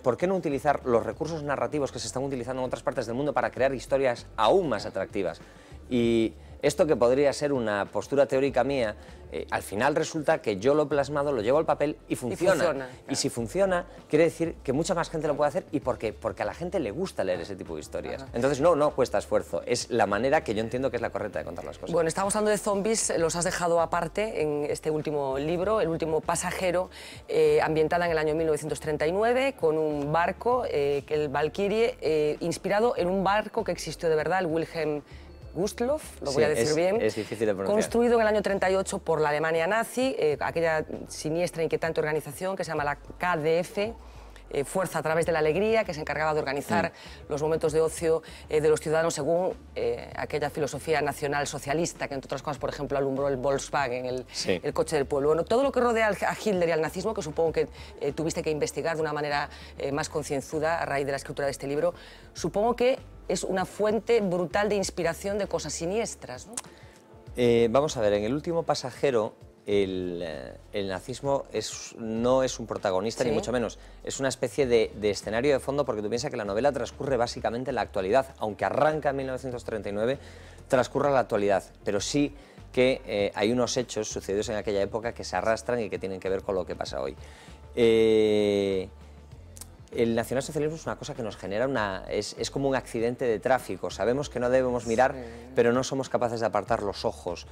¿por qué no utilizar los recursos narrativos que se están utilizando en otras partes del mundo para crear historias aún más atractivas? Y esto, que podría ser una postura teórica mía, al final resulta que yo lo he plasmado, lo llevo al papel y funciona. Y si funciona, quiere decir que mucha más gente lo puede hacer. ¿Y por qué? Porque a la gente le gusta leer ese tipo de historias. Entonces no cuesta esfuerzo, es la manera que yo entiendo que es la correcta de contar las cosas. Bueno, estamos hablando de zombies, los has dejado aparte en este último libro, El último pasajero, ambientada en el año 1939, con un barco, el Valkyrie, inspirado en un barco que existió de verdad, el Wilhelm Gustloff, lo voy a decir bien, es difícil de pronunciar. Construido en el año 38 por la Alemania nazi, aquella siniestra e inquietante organización que se llama la KDF, Fuerza a través de la Alegría, que se encargaba de organizar los momentos de ocio de los ciudadanos según aquella filosofía nacional socialista que, entre otras cosas, por ejemplo, alumbró el Volkswagen, el coche del pueblo. Bueno, todo lo que rodea a Hitler y al nazismo, que supongo que tuviste que investigar de una manera más concienzuda a raíz de la escritura de este libro, supongo que es una fuente brutal de inspiración de cosas siniestras, ¿no? Vamos a ver, en El último pasajero, el nazismo no es un protagonista, ni mucho menos. Es una especie de escenario de fondo, porque tú piensas que la novela transcurre básicamente en la actualidad. Aunque arranca en 1939, transcurre en la actualidad. Pero sí que hay unos hechos sucedidos en aquella época que se arrastran y que tienen que ver con lo que pasa hoy. El nacionalsocialismo es una cosa que nos genera es como un accidente de tráfico. Sabemos que no debemos mirar, pero no somos capaces de apartar los ojos,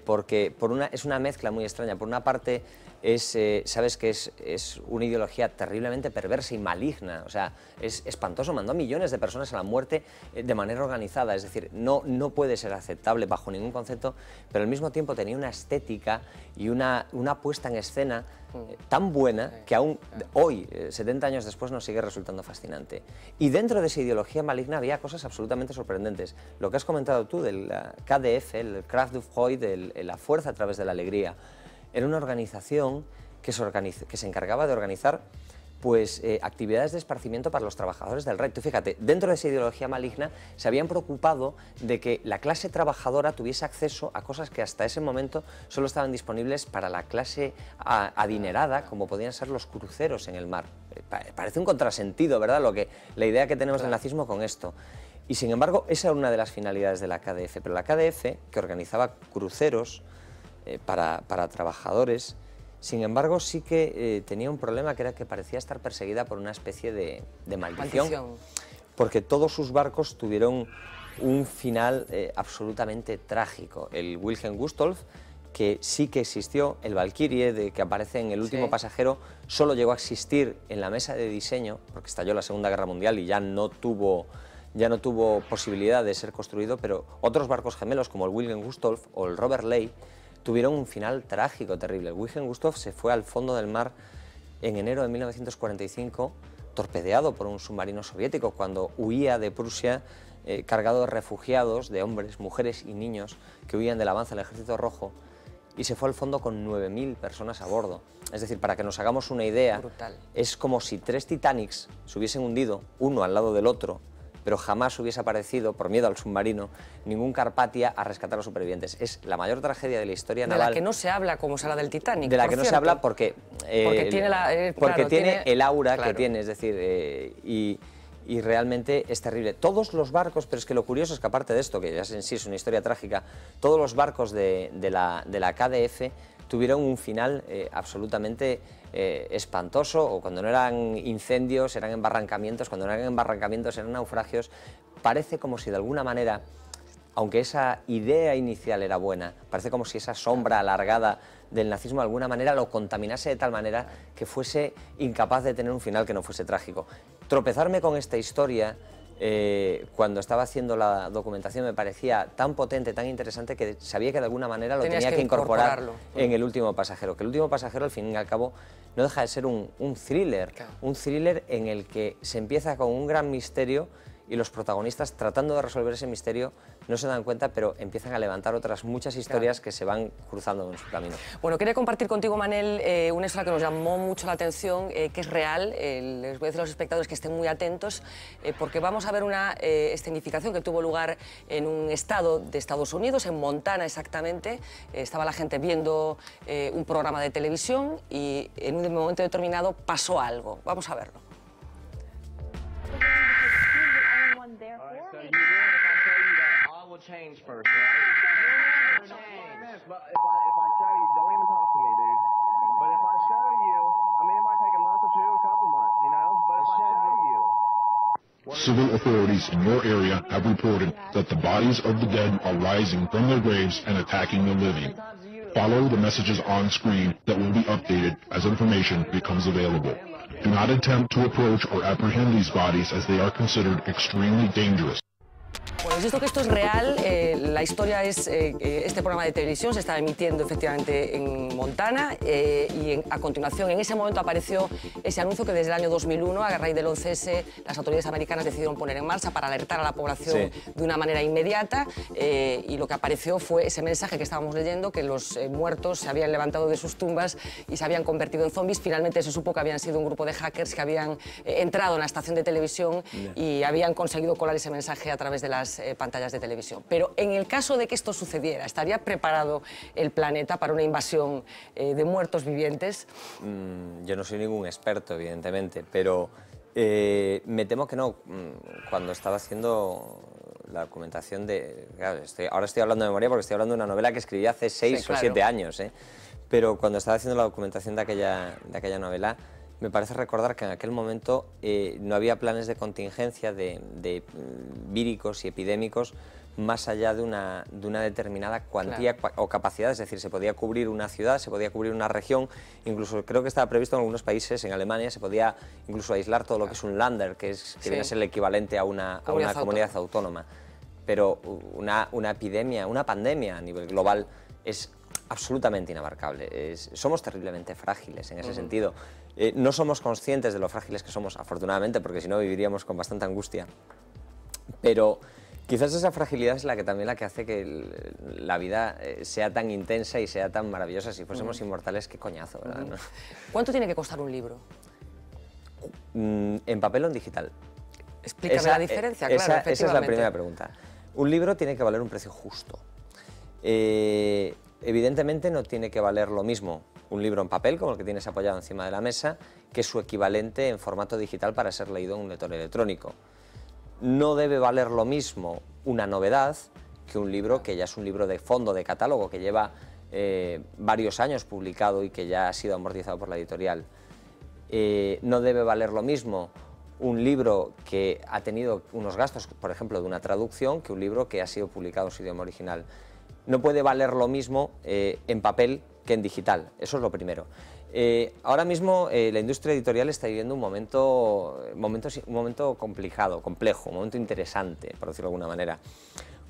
porque es una mezcla muy extraña. Por una parte, sabes que es una ideología terriblemente perversa y maligna, o sea, es espantoso, mandó a millones de personas a la muerte de manera organizada, es decir, no puede ser aceptable bajo ningún concepto, pero al mismo tiempo tenía una estética y una puesta en escena tan buena que aún hoy, 70 años después, nos sigue resultando fascinante. Y dentro de esa ideología maligna había cosas absolutamente sorprendentes. Lo que has comentado tú del KDF, el Kraft du Freude, la fuerza a través de la alegría, era una organización que se encargaba de organizar actividades de esparcimiento para los trabajadores del rey. Tú fíjate, dentro de esa ideología maligna se habían preocupado de que la clase trabajadora tuviese acceso a cosas que hasta ese momento solo estaban disponibles para la clase adinerada, como podían ser los cruceros en el mar. Parece un contrasentido, ¿verdad?, la idea que tenemos del nazismo con esto. Y sin embargo, esa era una de las finalidades de la KDF, pero la KDF, que organizaba cruceros para trabajadores, sin embargo, sí que tenía un problema, que era que parecía estar perseguida por una especie de maldición, porque todos sus barcos tuvieron un final absolutamente trágico. El Wilhelm Gustloff, que sí que existió, el Valkyrie, que aparece en El último pasajero, solo llegó a existir en la mesa de diseño, porque estalló la Segunda Guerra Mundial y ya no tuvo posibilidad de ser construido, pero otros barcos gemelos, como el Wilhelm Gustloff o el Robert Ley, tuvieron un final trágico, terrible. El Wilhelm Gustloff se fue al fondo del mar en enero de 1945, torpedeado por un submarino soviético cuando huía de Prusia, cargado de refugiados, de hombres, mujeres y niños que huían del avance del Ejército Rojo, y se fue al fondo con 9.000 personas a bordo. Es decir, para que nos hagamos una idea, es como si 3 Titanics se hubiesen hundido, uno al lado del otro, pero jamás hubiese aparecido, por miedo al submarino, ningún Carpathia a rescatar a los supervivientes. Es la mayor tragia de la historia naval. De la que no se habla como se habla del Titanic, de la que no se habla porque tiene el aura que tiene, es decir, y realmente es terrible. Todos los barcos, pero es que lo curioso es que aparte de esto, que ya en sí es una historia trágica, todos los barcos de la KDF tuvieron un final absolutamente espantoso, o cuando no eran incendios eran embarrancamientos, cuando no eran embarrancamientos eran naufragios. Parece como si de alguna manera aunque esa idea inicial era buena, parece como si esa sombra alargada del nazismo de alguna manera lo contaminase de tal manera que fuese incapaz de tener un final que no fuese trágico. Tropezarme con esta historia cuando estaba haciendo la documentación me parecía tan potente, tan interesante, que sabía que de alguna manera lo tenía que incorporar en El último pasajero. Que El último pasajero, al fin y al cabo, no deja de ser un thriller, un thriller en el que se empieza con un gran misterio y los protagonistas, tratando de resolver ese misterio, no se dan cuenta, pero empiezan a levantar otras muchas historias que se van cruzando en su camino. Bueno, quería compartir contigo, Manel, una historia que nos llamó mucho la atención, que es real. Les voy a decir a los espectadores que estén muy atentos, porque vamos a ver una escenificación que tuvo lugar en un estado de Estados Unidos, en Montana exactamente. Estaba la gente viendo un programa de televisión y en un momento determinado pasó algo. Vamos a verlo. Change first, right? But if I show you, don't even talk to me, dude. But if I show you, I mean, it might take a month or two, a couple months, you know? But if I show you... Civil authorities in your area have reported that the bodies of the dead are rising from their graves and attacking the living. Follow the messages on screen that will be updated as information becomes available. Do not attempt to approach or apprehend these bodies as they are considered extremely dangerous. Bueno, visto que esto es real, la historia es este programa de televisión se estaba emitiendo efectivamente en Montana y a continuación, en ese momento apareció ese anuncio que desde el año 2001, a raíz del 11S, las autoridades americanas decidieron poner en marcha para alertar a la población de una manera inmediata y lo que apareció fue ese mensaje que estábamos leyendo, que los muertos se habían levantado de sus tumbas y se habían convertido en zombies. Finalmente se supo que habían sido un grupo de hackers que habían entrado en la estación de televisión y habían conseguido colar ese mensaje a través de las pantallas de televisión. Pero en el caso de que esto sucediera, ¿estaría preparado el planeta para una invasión de muertos vivientes? Yo no soy ningún experto, evidentemente, pero me temo que no. Cuando estaba haciendo la documentación de... Claro, ahora estoy hablando de memoria porque estoy hablando de una novela que escribí hace 6 o 7 años, pero cuando estaba haciendo la documentación de aquella novela, me parece recordar que en aquel momento no había planes de contingencia de víricos y epidémicos más allá de una determinada cuantía o capacidad, es decir, se podía cubrir una ciudad, se podía cubrir una región, incluso creo que estaba previsto en algunos países, en Alemania, se podía incluso aislar todo lo que es un Länder, que viene a ser el equivalente a una comunidad autónoma. Pero una epidemia, una pandemia a nivel global es absolutamente inabarcable. Somos terriblemente frágiles en ese sentido. No somos conscientes de lo frágiles que somos, afortunadamente, porque si no viviríamos con bastante angustia. Pero quizás esa fragilidad es también la que hace que la vida sea tan intensa y sea tan maravillosa. Si fuésemos inmortales, qué coñazo, ¿verdad? ¿No? ¿Cuánto tiene que costar un libro? ¿En papel o en digital? Explícame la diferencia, claro, efectivamente. Esa es la primera pregunta. Un libro tiene que valer un precio justo. Evidentemente no tiene que valer lo mismo un libro en papel, como el que tienes apoyado encima de la mesa, que su equivalente en formato digital para ser leído en un lector electrónico. No debe valer lo mismo una novedad que un libro que ya es un libro de fondo, de catálogo, que lleva varios años publicado y que ya ha sido amortizado por la editorial. No debe valer lo mismo un libro que ha tenido unos gastos, por ejemplo, de una traducción, que un libro que ha sido publicado en su idioma original. No puede valer lo mismo en papel que en digital, eso es lo primero. Ahora mismo la industria editorial está viviendo un momento complicado, complejo, un momento interesante, por decirlo de alguna manera,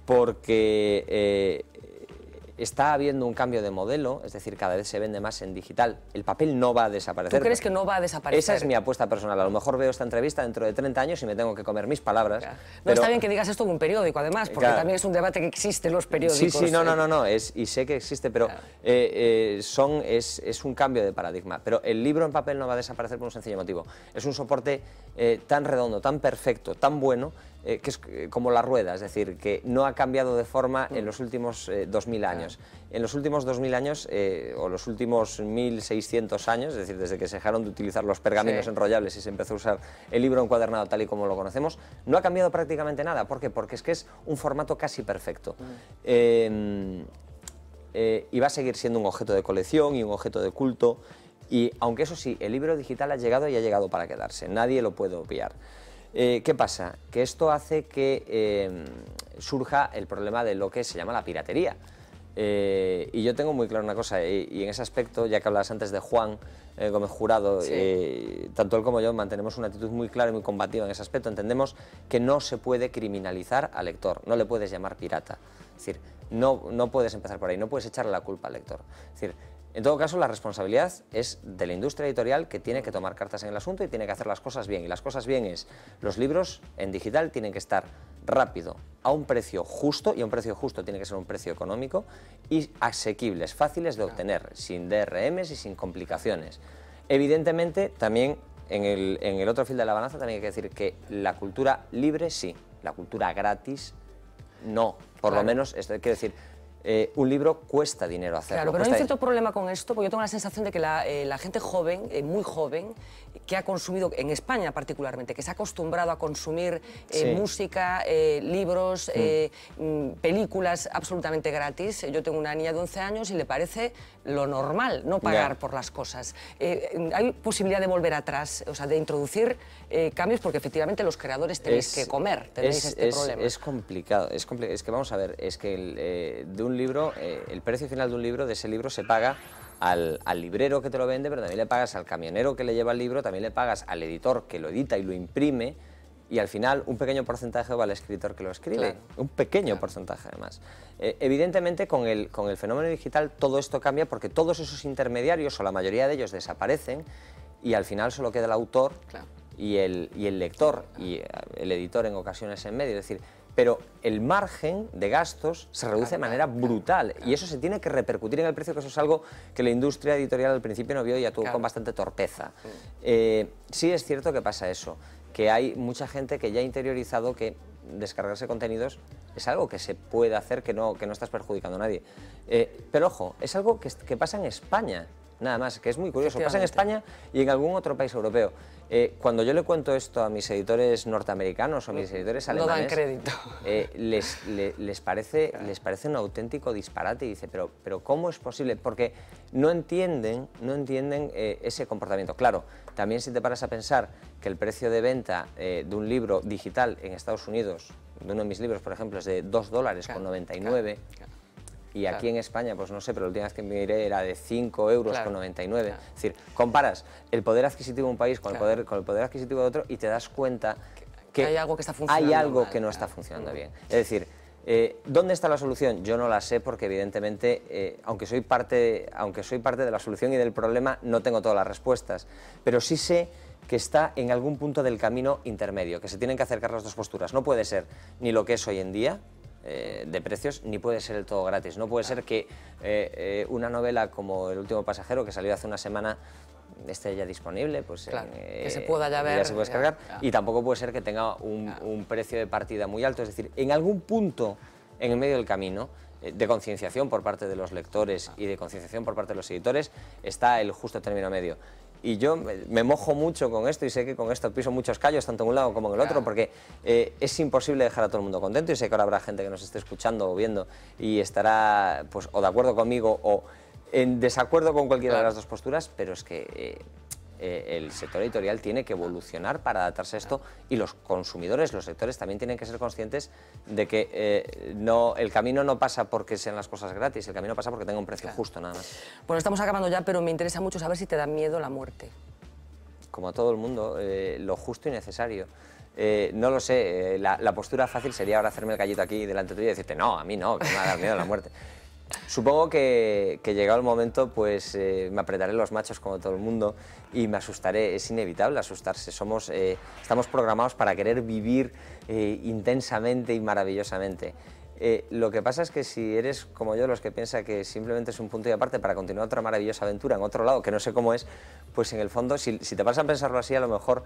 porque está habiendo un cambio de modelo, es decir, cada vez se vende más en digital. El papel no va a desaparecer. ¿Tú crees que no va a desaparecer? Esa es mi apuesta personal. A lo mejor veo esta entrevista dentro de 30 años y me tengo que comer mis palabras. Claro. No, pero está bien que digas esto en un periódico, además, porque también es un debate que existe en los periódicos. Sí, no, y sé que existe, pero es un cambio de paradigma. Pero el libro en papel no va a desaparecer por un sencillo motivo. Es un soporte tan redondo, tan perfecto, tan bueno, que es como la rueda, es decir, que no ha cambiado de forma en los últimos 2000 años. En los últimos 2000 años, o los últimos 1600 años, es decir, desde que se dejaron de utilizar los pergaminos enrollables y se empezó a usar el libro encuadernado tal y como lo conocemos, no ha cambiado prácticamente nada. ¿Por qué? Porque es que es un formato casi perfecto. Y va a seguir siendo un objeto de colección y un objeto de culto. Y aunque eso sí, el libro digital ha llegado y ha llegado para quedarse, nadie lo puede obviar. ¿Qué pasa? Que esto hace que surja el problema de lo que se llama la piratería. Y yo tengo muy claro una cosa, y en ese aspecto, ya que hablabas antes de Juan Gómez Jurado, tanto él como yo mantenemos una actitud muy clara y muy combativa en ese aspecto. Entendemos que no se puede criminalizar al lector, no le puedes llamar pirata. Es decir, no puedes empezar por ahí, no puedes echarle la culpa al lector. Es decir, en todo caso, la responsabilidad es de la industria editorial, que tiene que tomar cartas en el asunto y tiene que hacer las cosas bien. Y las cosas bien es, los libros en digital tienen que estar rápido, a un precio justo, y a un precio justo tiene que ser un precio económico, y asequibles, fáciles de obtener, sin DRMs y sin complicaciones. Evidentemente, también en el otro fil de la balanza también hay que decir que la cultura libre sí, la cultura gratis no. Por lo menos, quiero decir, un libro cuesta dinero hacerlo. Claro, pero hay un cierto problema con esto, porque yo tengo la sensación de que la gente joven, muy joven, que ha consumido, en España particularmente, que se ha acostumbrado a consumir música, libros, películas absolutamente gratis. Yo tengo una niña de 11 años y le parece lo normal no pagar por las cosas. ¿Hay posibilidad de volver atrás, o sea, de introducir cambios? Porque efectivamente los creadores tenéis que comer, tenéis este problema. Es complicado, es que vamos a ver, es que de un libro, el precio final de un libro, de ese libro se paga al librero que te lo vende, pero también le pagas al camionero que le lleva el libro, también le pagas al editor que lo edita y lo imprime, y al final un pequeño porcentaje va al escritor que lo escribe, un pequeño porcentaje además. Evidentemente con el fenómeno digital todo esto cambia, porque todos esos intermediarios, o la mayoría de ellos, desaparecen, y al final solo queda el autor y el lector, y el editor en ocasiones en medio. Es decir, pero el margen de gastos se reduce de manera brutal, y eso se tiene que repercutir en el precio, que eso es algo que la industria editorial al principio no vio y actuó con bastante torpeza. Sí es cierto que pasa eso, que hay mucha gente que ya ha interiorizado que descargarse contenidos es algo que se puede hacer, que no estás perjudicando a nadie. Pero ojo, es algo que pasa en España, nada más, que es muy curioso, pasa en España y en algún otro país europeo. Cuando yo le cuento esto a mis editores norteamericanos o a mis editores alemanes, no dan crédito. Les parece un auténtico disparate, y dice, pero ¿cómo es posible? Porque no entienden ese comportamiento. Claro, también si te paras a pensar que el precio de venta de un libro digital en Estados Unidos, de uno de mis libros, por ejemplo, es de $2,99, y aquí en España, pues no sé, pero la última vez que miré era de 5,99 €. Es decir, comparas el poder adquisitivo de un país con el poder adquisitivo de otro, y te das cuenta que hay algo que está funcionando hay algo que no está funcionando bien. Es decir, ¿dónde está la solución? Yo no la sé, porque evidentemente, aunque soy parte de la solución y del problema, no tengo todas las respuestas, pero sí sé que está en algún punto del camino intermedio, que se tienen que acercar las dos posturas. No puede ser ni lo que es hoy en día, de precios, ni puede ser el todo gratis. No puede ser que una novela como El último pasajero, que salió hace una semana, esté ya disponible, pues que se pueda ya ver, se puede descargar, y tampoco puede ser que tenga un precio de partida muy alto. Es decir, en algún punto en el medio del camino, de concienciación por parte de los lectores y de concienciación por parte de los editores, está el justo término medio. Y yo me mojo mucho con esto, y sé que con esto piso muchos callos, tanto en un lado como en el otro, porque es imposible dejar a todo el mundo contento, y sé que ahora habrá gente que nos esté escuchando o viendo y estará pues o de acuerdo conmigo o en desacuerdo con cualquiera de las dos posturas, pero es que el sector editorial tiene que evolucionar para adaptarse a esto, y los consumidores, los lectores, también tienen que ser conscientes de que el camino no pasa porque sean las cosas gratis, el camino pasa porque tenga un precio justo, nada más. Bueno, estamos acabando ya, pero me interesa mucho saber si te da miedo la muerte. Como a todo el mundo, lo justo y necesario. No lo sé, la postura fácil sería ahora hacerme el gallito aquí delante tuyo y decirte, no, a mí no, que me va a dar miedo la muerte. Supongo que llegado el momento, pues me apretaré los machos como todo el mundo y me asustaré. Es inevitable asustarse. Estamos programados para querer vivir intensamente y maravillosamente. Lo que pasa es que si eres como yo, los que piensa que simplemente es un punto y aparte para continuar otra maravillosa aventura en otro lado, que no sé cómo es, pues en el fondo, si te vas a pensarlo así, a lo mejor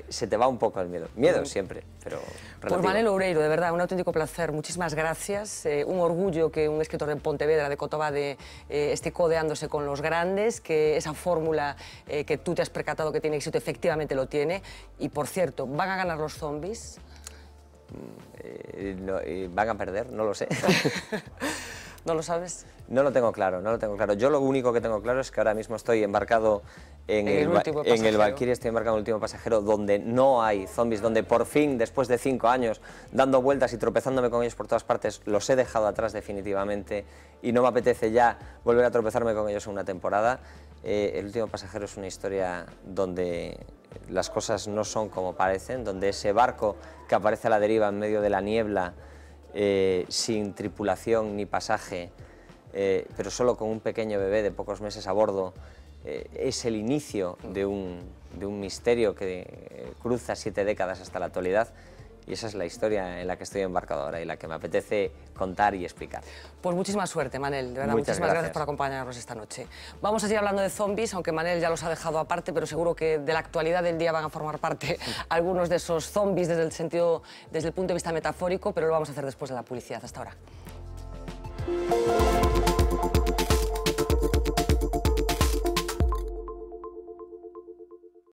se te va un poco el miedo. Miedo siempre, pero relativo. Pues Manel Oureiro, de verdad, un auténtico placer. Muchísimas gracias. Un orgullo que un escritor de Pontevedra, de Cotobade, esté codeándose con los grandes, que esa fórmula que tú te has percatado que tiene éxito, efectivamente lo tiene. Y, por cierto, ¿van a ganar los zombies? ¿Van a perder? No lo sé. ¿No lo sabes? No lo tengo claro, no lo tengo claro. Yo lo único que tengo claro es que ahora mismo estoy embarcado en el Valkyrie, estoy embarcado en el último pasajero, donde no hay zombies, donde por fin, después de 5 años, dando vueltas y tropezándome con ellos por todas partes, los he dejado atrás definitivamente y no me apetece ya volver a tropezarme con ellos en una temporada. El último pasajero es una historia donde las cosas no son como parecen, donde ese barco que aparece a la deriva en medio de la niebla, sin tripulación ni pasaje, pero solo con un pequeño bebé de pocos meses a bordo, es el inicio de un misterio que cruza 7 décadas hasta la actualidad, y esa es la historia en la que estoy embarcado ahora y la que me apetece contar y explicar. Pues muchísima suerte, Manel, de verdad, muchísimas gracias por acompañarnos esta noche. Vamos a seguir hablando de zombies, aunque Manel ya los ha dejado aparte, pero seguro que de la actualidad del día van a formar parte algunos de esos zombies desde el punto de vista metafórico, pero lo vamos a hacer después de la publicidad. Hasta ahora.